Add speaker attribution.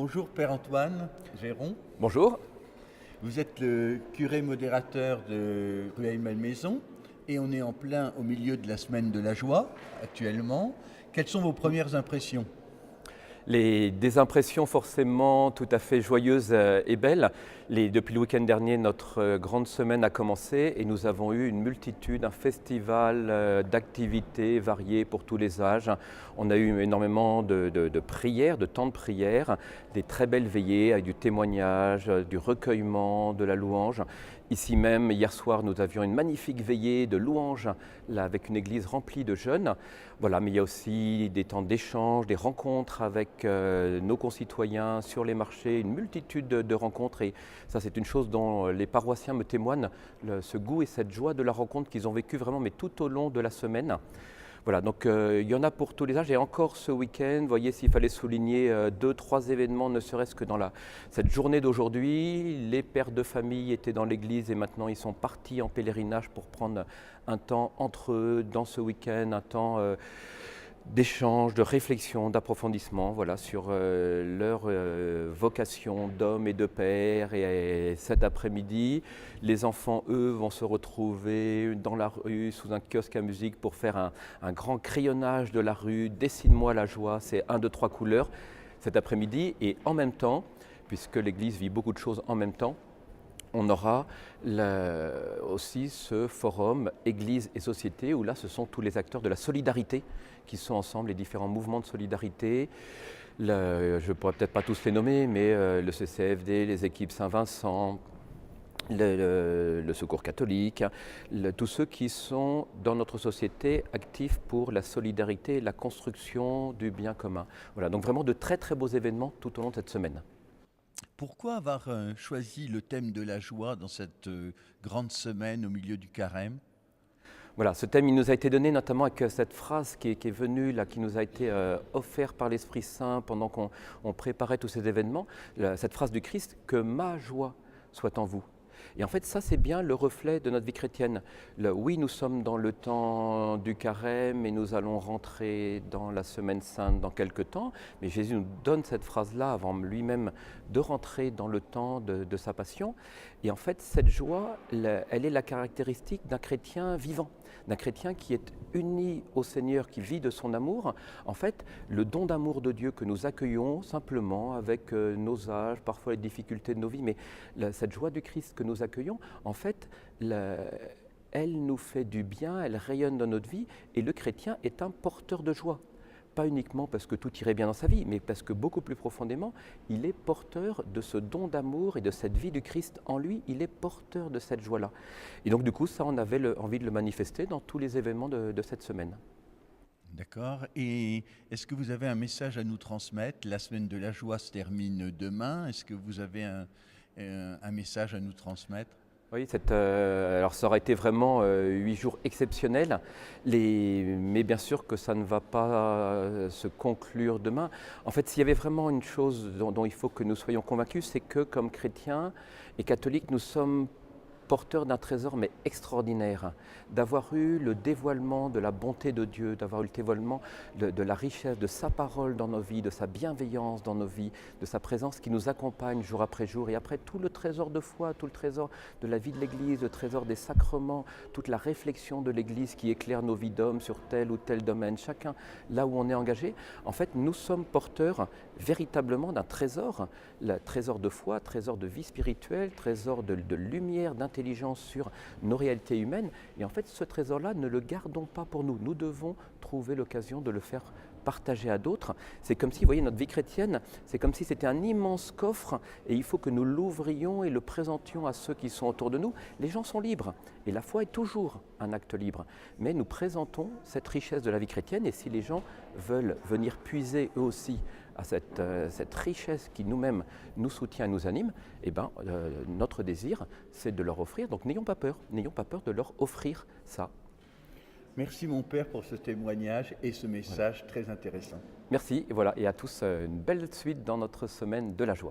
Speaker 1: Bonjour Père Antoine Géron,
Speaker 2: Bonjour.
Speaker 1: vous êtes le curé modérateur de Rueil-Malmaison et on est en plein au milieu de la semaine de la joie actuellement. Quelles sont vos premières impressions?
Speaker 2: Des impressions forcément tout à fait joyeuses et belles. Depuis le week-end dernier, notre grande semaine a commencé et nous avons eu une multitude, un festival d'activités variées pour tous les âges. On a eu énormément de prières, de temps de prière, des très belles veillées avec du témoignage, du recueillement, de la louange. Ici même, hier soir, nous avions une magnifique veillée de louanges là, avec une église remplie de jeunes. Voilà, mais il y a aussi des temps d'échange, des rencontres avec nos concitoyens sur les marchés, une multitude de rencontres. Et ça, c'est une chose dont les paroissiens me témoignent, ce goût et cette joie de la rencontre qu'ils ont vécu vraiment, mais tout au long de la semaine. Voilà, donc il y en a pour tous les âges. Et encore ce week-end, vous voyez, s'il fallait souligner deux, trois événements, ne serait-ce que dans cette journée d'aujourd'hui, les pères de famille étaient dans l'église et maintenant ils sont partis en pèlerinage pour prendre un temps entre eux dans ce week-end, un temps d'échange, de réflexion, d'approfondissement voilà, sur leur vocation d'homme et de père. Et cet après-midi, les enfants, eux, vont se retrouver dans la rue sous un kiosque à musique pour faire un grand crayonnage de la rue. Dessine-moi la joie, c'est 1, 2, 3 couleurs cet après-midi. Et en même temps, puisque l'Église vit beaucoup de choses en même temps, on aura aussi ce forum Église et société où là ce sont tous les acteurs de la solidarité qui sont ensemble, les différents mouvements de solidarité. Je ne pourrais peut-être pas tous les nommer, mais le CCFD, les équipes Saint-Vincent, le Secours catholique, tous ceux qui sont dans notre société actifs pour la solidarité et la construction du bien commun. Voilà, donc vraiment de très très beaux événements tout au long de cette semaine.
Speaker 1: Pourquoi avoir choisi le thème de la joie dans cette grande semaine au milieu du carême?
Speaker 2: Voilà, ce thème il nous a été donné notamment avec cette phrase qui est venue, là, qui nous a été offerte par l'Esprit Saint pendant qu'on préparait tous ces événements, cette phrase du Christ, que ma joie soit en vous. Et en fait, ça, c'est bien le reflet de notre vie chrétienne. Oui, nous sommes dans le temps du carême et nous allons rentrer dans la semaine sainte dans quelques temps, mais Jésus nous donne cette phrase-là avant lui-même de rentrer dans le temps de sa passion. Et en fait, cette joie, elle est la caractéristique d'un chrétien vivant, d'un chrétien qui est uni au Seigneur, qui vit de son amour. En fait, le don d'amour de Dieu que nous accueillons simplement avec nos âges, parfois les difficultés de nos vies, mais cette joie du Christ que nous accueillons, en fait, elle nous fait du bien, elle rayonne dans notre vie, et le chrétien est un porteur de joie. Pas uniquement parce que tout irait bien dans sa vie, mais parce que beaucoup plus profondément, il est porteur de ce don d'amour et de cette vie du Christ en lui, il est porteur de cette joie-là. Et donc du coup, ça, on avait envie de le manifester dans tous les événements de cette semaine.
Speaker 1: D'accord. Et est-ce que vous avez un message à nous transmettre? La semaine de la joie se termine demain. Est-ce que vous avez un message à nous transmettre?
Speaker 2: Oui, alors ça aurait été vraiment 8 jours exceptionnels, mais bien sûr que ça ne va pas se conclure demain. En fait, s'il y avait vraiment une chose dont il faut que nous soyons convaincus, c'est que comme chrétiens et catholiques, nous sommes porteurs d'un trésor mais extraordinaire, d'avoir eu le dévoilement de la bonté de Dieu, d'avoir eu le dévoilement de la richesse de sa parole dans nos vies, de sa bienveillance dans nos vies, de sa présence qui nous accompagne jour après jour. Et après tout le trésor de foi, tout le trésor de la vie de l'Église, le trésor des sacrements, toute la réflexion de l'Église qui éclaire nos vies d'hommes sur tel ou tel domaine, chacun là où on est engagé, en fait nous sommes porteurs véritablement d'un trésor, le trésor de foi, trésor de vie spirituelle, trésor de lumière, d'intelligence sur nos réalités humaines. Et en fait, ce trésor-là, ne le gardons pas pour nous. Nous devons trouver l'occasion de le faire partager à d'autres. C'est comme si, vous voyez, notre vie chrétienne, c'est comme si c'était un immense coffre et il faut que nous l'ouvrions et le présentions à ceux qui sont autour de nous. Les gens sont libres et la foi est toujours un acte libre. Mais nous présentons cette richesse de la vie chrétienne et si les gens veulent venir puiser eux aussi à cette richesse qui nous-mêmes nous soutient et nous anime, eh ben, notre désir, c'est de leur offrir. Donc n'ayons pas peur de leur offrir ça.
Speaker 1: Merci mon Père pour ce témoignage et ce message très intéressant.
Speaker 2: Merci, et voilà, et à tous une belle suite dans notre semaine de la joie.